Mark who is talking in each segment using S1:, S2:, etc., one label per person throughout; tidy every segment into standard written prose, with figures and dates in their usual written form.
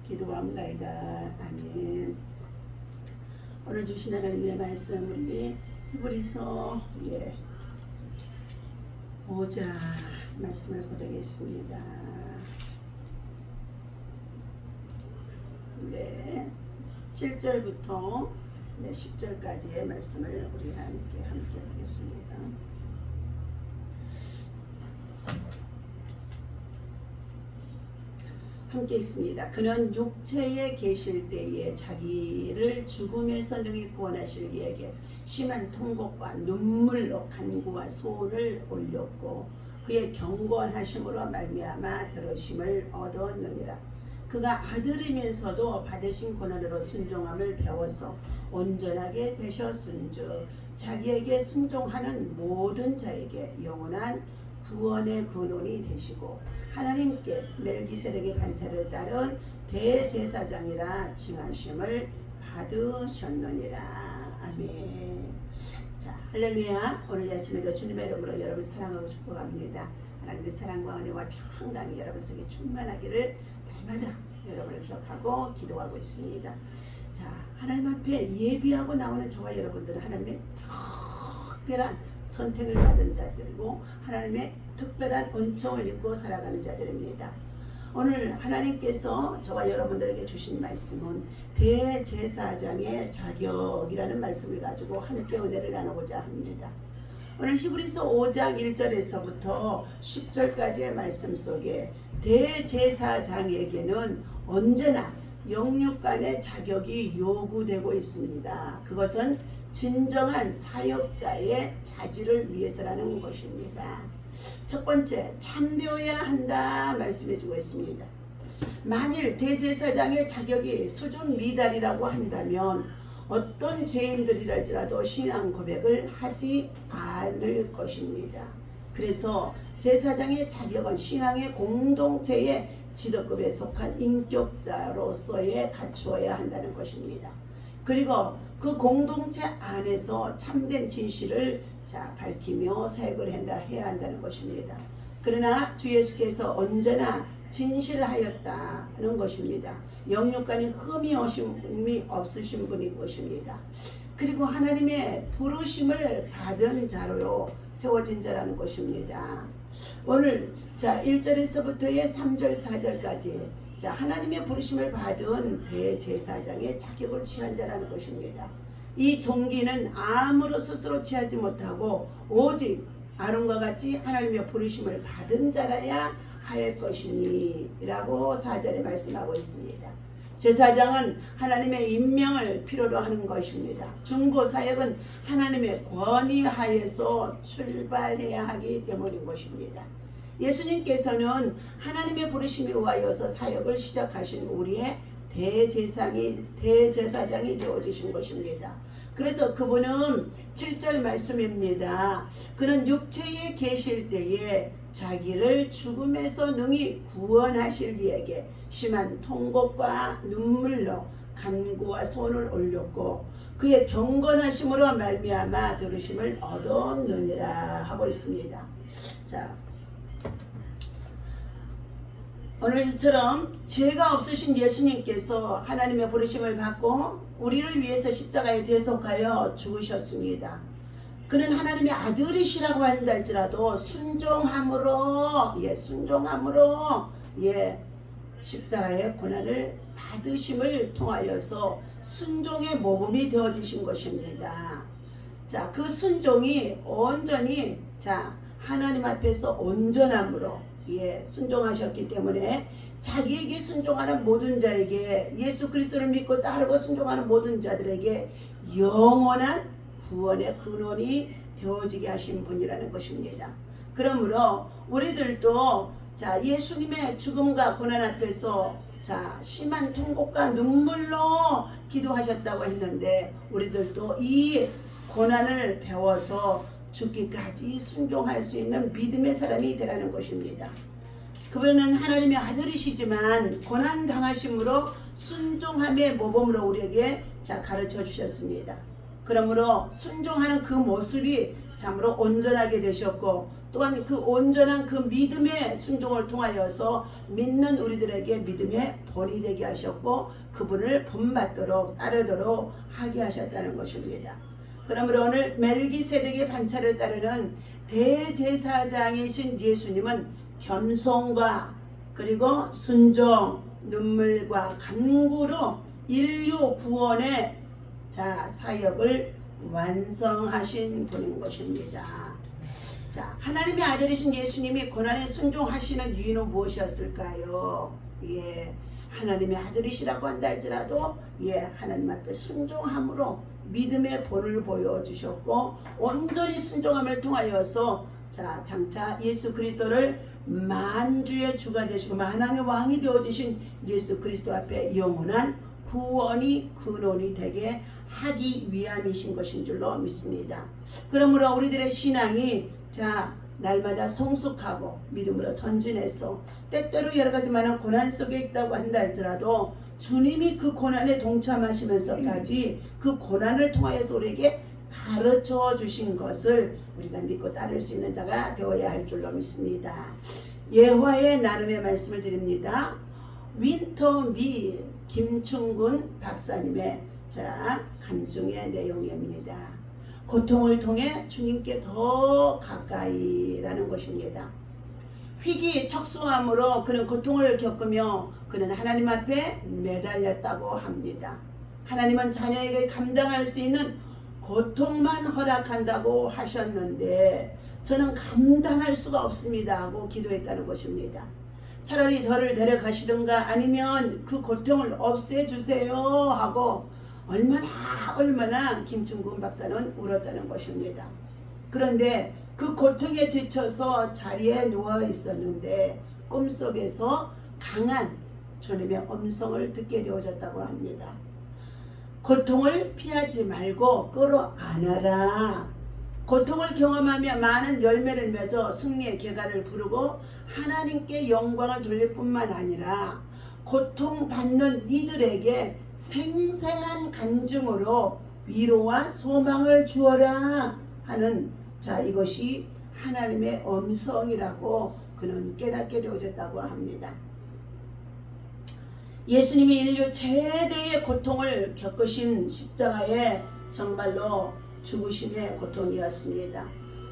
S1: 기도합니다. 아멘. 오늘 주신 하나님의 말씀 우리 히브리서 5장 말씀을 보겠습니다. 네, 7절부터 10절까지의 말씀을 우리 함께 보겠습니다. 함께 있습니다. 그는 육체에 계실 때에 자기를 죽음에서 능히 구원하실 이에게 심한 통곡과 눈물로 간구와 소원을 올렸고 그의 경건하심으로 말미암아 들으심을 얻었느니라. 그가 아들이면서도 받으신 고난으로 순종함을 배워서 온전하게 되셨은즉 자기에게 순종하는 모든 자에게 영원한 구원의 근원이 되시고 하나님께 멜기세덱의 반차를 따른 대제사장이라 칭하심을 받으셨느니라. 아멘. 자, 할렐루야. 오늘 아침에도 주님의 이름으로 여러분 사랑하고 축복합니다. 하나님의 사랑과 은혜와 평강이 여러분 속에 충만하기를 날마다 여러분을 기억하고 기도하고 있습니다. 자, 하나님 앞에 예비하고 나오는 저와 여러분들은 하나님의 특별한 선택을 받은 자들이고 하나님의 특별한 은총을 입고 살아가는 자들입니다. 오늘 하나님께서 저와 여러분들에게 주신 말씀은 대제사장의 자격이라는 말씀을 가지고 함께 은혜를 나누고자 합니다. 오늘 히브리서 5장 1절에서부터 10절까지의 말씀 속에 대제사장에게는 언제나 영육간의 자격이 요구되고 있습니다. 그것은 진정한 사역자의 자질을 위해서라는 것입니다. 첫 번째, 참되어야 한다 말씀해 주고 있습니다. 만일 대제사장의 자격이 수준 미달이라고 한다면 어떤 죄인들이랄지라도 신앙 고백을 하지 않을 것입니다. 그래서 제사장의 자격은 신앙의 공동체의 지도급에 속한 인격자로서의 갖추어야 한다는 것입니다. 그리고 그 공동체 안에서 참된 진실을 밝히며 사역을 해야 한다는 것입니다. 그러나 주 예수께서 언제나 진실하였다는 것입니다. 영육간에 흠이 없으신 분인 것입니다. 그리고 하나님의 부르심을 받은 자로 세워진 자라는 것입니다. 오늘 1절에서부터의 3절 4절까지 하나님의 부르심을 받은 대제사장의 자격을 취한 자라는 것입니다. 이 종기는 아무로 스스로 취하지 못하고 오직 아론과 같이 하나님의 부르심을 받은 자라야 할 것이니 라고 4절에 말씀하고 있습니다. 제사장은 하나님의 임명을 필요로 하는 것입니다. 중보사역은 하나님의 권위하에서 출발해야 하기 때문인 것입니다. 예수님께서는 하나님의 부르심에 의하여서 사역을 시작하신 우리의 대제사장이 되어주신 것입니다. 그래서 그분은 7절 말씀입니다. 그는 육체에 계실 때에 자기를 죽음에서 능히 구원하실 이에게 심한 통곡과 눈물로 간구와 소원을 올렸고 그의 경건하심으로 말미암아 들으심을 얻었느니라 하고 있습니다. 자, 오늘 이처럼 죄가 없으신 예수님께서 하나님의 부르심을 받고 우리를 위해서 십자가에 대속하여 죽으셨습니다. 그는 하나님의 아들이시라고 한다 할지라도 순종함으로 십자가의 고난을 받으심을 통하여서 순종의 모범이 되어지신 것입니다. 자, 그 순종이 온전히 하나님 앞에서 온전함으로 순종하셨기 때문에 자기에게 순종하는 모든 자에게 예수 그리스도를 믿고 따르고 순종하는 모든 자들에게 영원한 구원의 근원이 되어지게 하신 분이라는 것입니다. 그러므로 우리들도 예수님의 죽음과 고난 앞에서 심한 통곡과 눈물로 기도하셨다고 했는데 우리들도 이 고난을 배워서 죽기까지 순종할 수 있는 믿음의 사람이 되라는 것입니다. 그분은 하나님의 아들이시지만 고난당하심으로 순종함의 모범으로 우리에게 가르쳐 주셨습니다. 그러므로 순종하는 그 모습이 참으로 온전하게 되셨고, 또한 그 온전한 그 믿음의 순종을 통하여서 믿는 우리들에게 믿음의 본이 되게 하셨고, 그분을 본받도록 따르도록 하게 하셨다는 것입니다. 그러므로 오늘 멜기세덱의 반차를 따르는 대제사장이신 예수님은 겸손과 그리고 순종, 눈물과 간구로 인류 구원의 사역을 완성하신 분인 것입니다. 자, 하나님의 아들이신 예수님이 고난에 순종하시는 이유는 무엇이었을까요? 하나님의 아들이시라고 한다 할지라도 하나님 앞에 순종함으로 믿음의 본을 보여주셨고, 온전히 순종함을 통하여서 장차 예수 그리스도를 만주의 주가 되시고 만왕의 왕이 되어주신 예수 그리스도 앞에 영원한 구원이 근원이 되게 하기 위함이신 것인 줄로 믿습니다. 그러므로 우리들의 신앙이 날마다 성숙하고 믿음으로 전진해서 때때로 여러 가지 많은 고난 속에 있다고 한다 할지라도 주님이 그 고난에 동참하시면서까지 그 고난을 통하여서 우리에게 가르쳐 주신 것을 우리가 믿고 따를 수 있는 자가 되어야 할 줄로 믿습니다. 예화의 나눔의 말씀을 드립니다. 윈터미 김충근 박사님의 간증의 내용입니다. 고통을 통해 주님께 더 가까이라는 것입니다. 희귀척소함으로 그는 고통을 겪으며 그는 하나님 앞에 매달렸다고 합니다. 하나님은 자녀에게 감당할 수 있는 고통만 허락한다고 하셨는데 저는 감당할 수가 없습니다 하고 기도했다는 것입니다. 차라리 저를 데려가시든가 아니면 그 고통을 없애주세요 하고 얼마나 김충근 박사는 울었다는 것입니다. 그런데 그 고통에 지쳐서 자리에 누워 있었는데 꿈속에서 강한 주님의 음성을 듣게 되어졌다고 합니다. 고통을 피하지 말고 끌어안아라. 고통을 경험하며 많은 열매를 맺어 승리의 계가를 부르고 하나님께 영광을 돌릴 뿐만 아니라 고통받는 이들에게 생생한 간증으로 위로와 소망을 주어라 하는 이것이 하나님의 음성이라고 그는 깨닫게 되어졌다고 합니다. 예수님이 인류 최대의 고통을 겪으신 십자가에 정말로 죽으심의 고통이었습니다.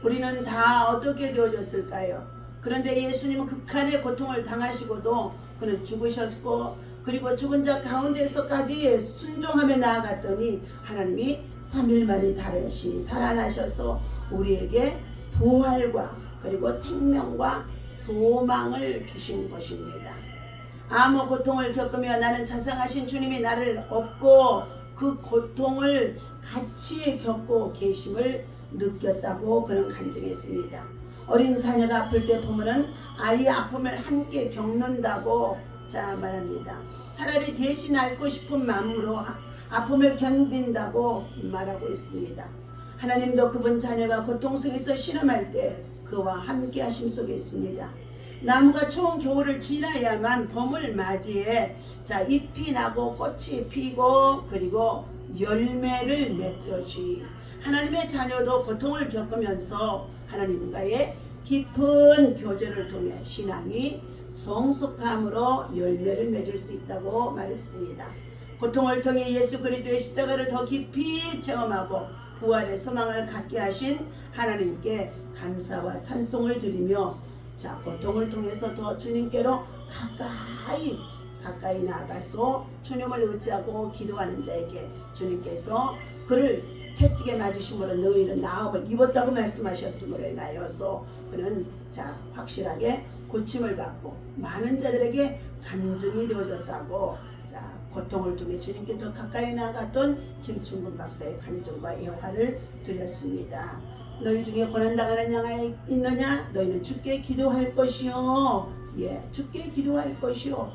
S1: 우리는 다 어떻게 되어졌을까요? 그런데 예수님은 극한의 고통을 당하시고도 그는 죽으셨고, 그리고 죽은 자 가운데서까지 순종하며 나아갔더니 하나님이 3일 만에 다시 살아나셔서 우리에게 부활과 그리고 생명과 소망을 주신 것입니다. 아무 고통을 겪으며 나는 자상하신 주님이 나를 업고 그 고통을 같이 겪고 계심을 느꼈다고 그는 간증했습니다. 어린 자녀가 아플 때 보면은 아이의 아픔을 함께 겪는다고 말합니다. 차라리 대신 앓고 싶은 마음으로 아픔을 견딘다고 말하고 있습니다. 하나님도 그분 자녀가 고통 속에서 실험할 때 그와 함께 하심 속에 있습니다. 나무가 추운 겨울을 지나야만 봄을 맞이해 잎이 나고 꽃이 피고 그리고 열매를 맺듯이 하나님의 자녀도 고통을 겪으면서 하나님과의 깊은 교제를 통해 신앙이 성숙함으로 열매를 맺을 수 있다고 말했습니다. 고통을 통해 예수 그리스도의 십자가를 더 깊이 체험하고 부활의 소망을 갖게 하신 하나님께 감사와 찬송을 드리며 고통을 통해서 더 주님께로 가까이 나아가서 주님을 의지하고 기도하는 자에게 주님께서 그를 채찍에 맞으심으로 너희는 나음을 입었다고 말씀하셨으므로 인하여서 그는 확실하게 고침을 받고 많은 자들에게 간증이 되어졌다고 고통을 통해 주님께 더 가까이 나아갔던 김충근 박사의 간증과 예화를 드렸습니다. 너희 중에 고난당하는 자가 있느냐? 너희는 주께 기도할 것이요. 주께 기도할 것이요.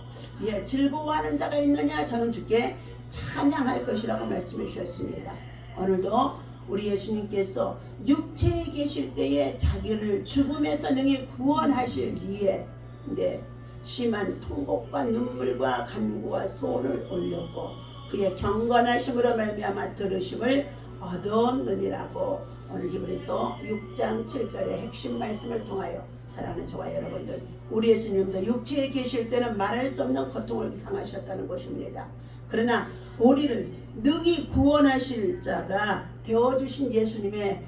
S1: 즐거워하는 자가 있느냐? 저는 주께 찬양할 것이라고 말씀해 주셨습니다. 오늘도 우리 예수님께서 육체에 계실 때에 자기를 죽음에서 능히 구원하실 이에 심한 통곡과 눈물과 간구와 소원을 올렸고 그의 경건하심으로 말미암아 들으심을 얻었느니라고 오늘 히브리서 6장 7절의 핵심 말씀을 통하여 사랑하는 저와 여러분들, 우리 예수님도 육체에 계실 때는 말할 수 없는 고통을 당하셨다는 것입니다. 그러나 우리를 능히 구원하실 자가 되어주신 예수님의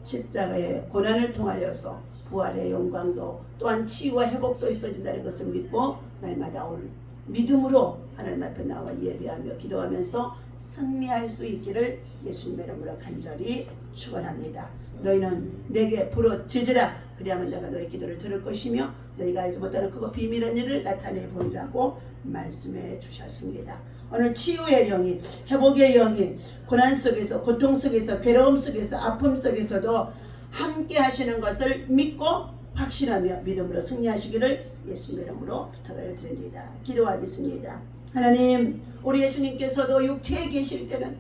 S1: 십자가의 고난을 통하여서 부활의 영광도 또한 치유와 회복도 있어진다는 것을 믿고 날마다 오늘 믿음으로 하나님 앞에 나와 예배하며 기도하면서 승리할 수 있기를 예수님의 이름으로 간절히 축원합니다. 너희는 내게 부르짖으라 그리하면 내가 너희 기도를 들을 것이며 너희가 알지 못하는 크고 비밀한 일을 나타내 보이라고 말씀해 주셨습니다. 오늘 치유의 영이, 회복의 영이 고난 속에서, 고통 속에서, 괴로움 속에서, 아픔 속에서도 함께 하시는 것을 믿고 확신하며 믿음으로 승리하시기를 예수님의 이름으로 부탁을 드립니다. 기도하겠습니다. 하나님, 우리 예수님께서도 육체에 계실 때는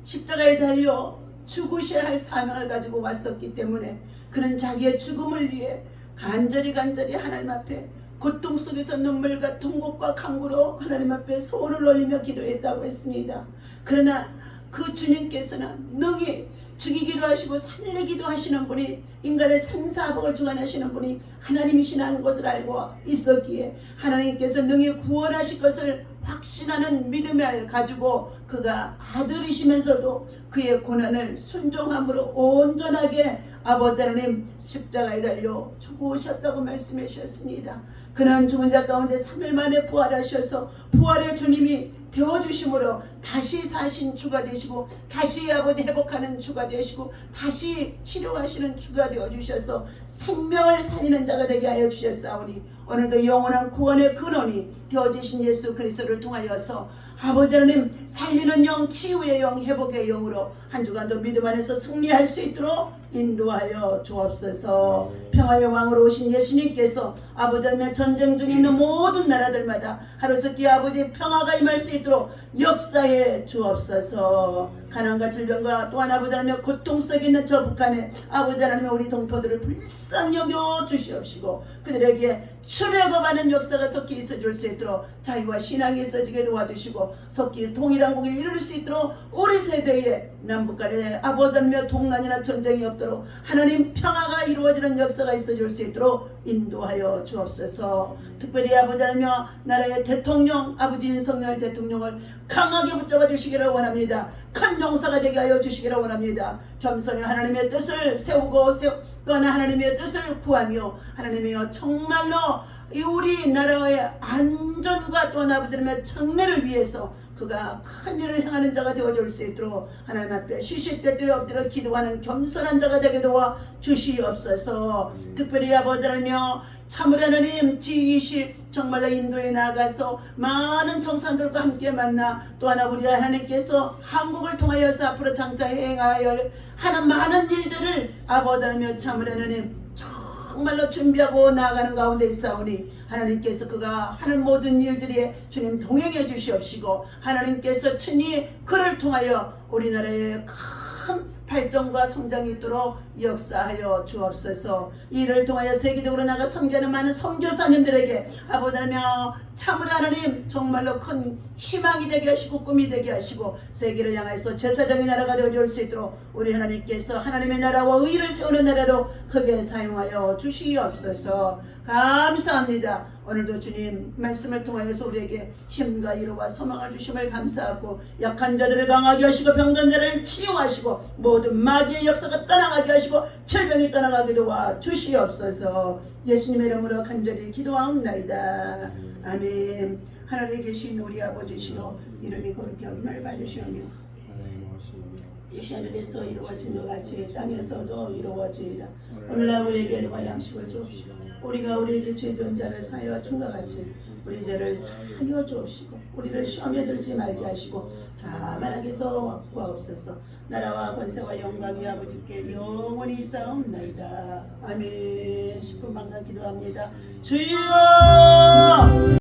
S1: 십자가에 달려 죽으셔야 할 사명을 가지고 왔었기 때문에 그는 자기의 죽음을 위해 간절히 하나님 앞에 고통 속에서 눈물과 통곡과 간구로 하나님 앞에 소원을 올리며 기도했다고 했습니다. 그러나 그 주님께서는 능히 죽이기도 하시고 살리기도 하시는 분이, 인간의 생사복을 주관하시는 분이 하나님이시라는 것을 알고 있었기에 하나님께서 능히 구원하실 것을 확신하는 믿음을 가지고 그가 아들이시면서도 그의 고난을 순종함으로 온전하게 아버지 하나님 십자가에 달려 죽으셨다고 말씀해 주셨습니다. 그는 죽은 자 가운데 3일 만에 부활하셔서 부활의 주님이 되어주심으로 다시 사신 주가 되시고 다시 아버지 회복하는 주가 되시고 다시 치료하시는 주가 되어주셔서 생명을 살리는 자가 되게 하여 주셨사오니 오늘도 영원한 구원의 근원이 되어주신 예수 그리스도를 통하여서 아버지 하나님 살리는 영, 치유의 영, 회복의 영으로 한 주간도 믿음 안에서 승리할 수 있도록 인도하여 주옵소서. 평화의 왕으로 오신 예수님께서 아버지 하나님 전쟁 중에 있는 모든 나라들마다 하루속히 아버지 평화가 임할 수 있도록 역사해 주옵소서. 가난과 질병과 또한 아버지 하나님 고통 속에 있는 저 북한에 아버지 하나님 우리 동포들을 불쌍히 여겨 주시옵시고 그들에게 출애굽하는 역사가 속히 있어줄 수 있도록 자유와 신앙이 있어지게 도와주시고 속히 통일한 국을 이룰 수 있도록 우리 세대에 남북간에 아버지 하나님 동난이나 전쟁이 없도록 하나님 평화가 이루어지는 역사가 있어줄 수 있도록 인도하여 주옵소서. 특별히 아버지 하나님 나라의 대통령 아버지 윤석열 대통령을 강하게 붙잡아 주시기를 원합니다. 큰 용사가 되게 하여 주시기를 원합니다. 겸손히 하나님의 뜻을 세우고 또한 하나님의 뜻을 구하며 하나님이여 정말로 우리 나라의 안전과 또한 아버지 하나님의 장래를 위해서 그가 큰 일을 향하는 자가 되어줄 수 있도록 하나님 앞에 시시때때로 엎드려 기도하는 겸손한 자가 되게 도와 주시옵소서. 특별히 아버지 하나님이여 참으로 하나님 G20 정말로 인도에 나가서 많은 정상들과 함께 만나 또한 우리 하나님께서 한국을 통하여서 앞으로 장차 행하여 하는 많은 일들을 아버지 하나님이여 참으로 하나님 정말로 준비하고 나아가는 가운데 있사오니 하나님께서 그가 하는 모든 일들이 주님 동행해 주시옵시고 하나님께서 친히 그를 통하여 우리나라의 큰 발전과 성장이 있도록 역사하여 주옵소서. 이를 통하여 세계적으로 나가 선교하는 많은 선교사님들에게 아버지 하나님 참으로 하나님 정말로 큰 희망이 되게 하시고 꿈이 되게 하시고 세계를 향해서 제사장의 나라가 되어줄 수 있도록 우리 하나님께서 하나님의 나라와 의를 세우는 나라로 크게 사용하여 주시옵소서. 감사합니다. 오늘도 주님 말씀을 통하여서 우리에게 힘과 위로와 소망을 주심을 감사하고 약한 자들을 강하게 하시고 병든 자를 치유하시고 모든 마귀의 역사가 떠나가게 하시고 질병이 떠나가게 도와 주시옵소서. 예수님의 이름으로 간절히 기도하옵나이다. 아멘. 하늘에 계신 우리 아버지시여 이름이 거룩히 여김을 받으시오며 뜻이 하늘에서 이루어진 것 같이 땅에서도 이루어지이다. 오늘날 우리에게 일용할 양식을 주옵시고 우리가 우리에게 죄 지은 자를 사하여 준과 같이 우리 죄를 사하여 주옵시고 우리를 시험에 들지 말게 하시고 다만 악에서 구하옵소서. 나라와 권세와 영광이 아버지께 영원히 있사옵나이다. 아멘. 10분만간 기도합니다. 주여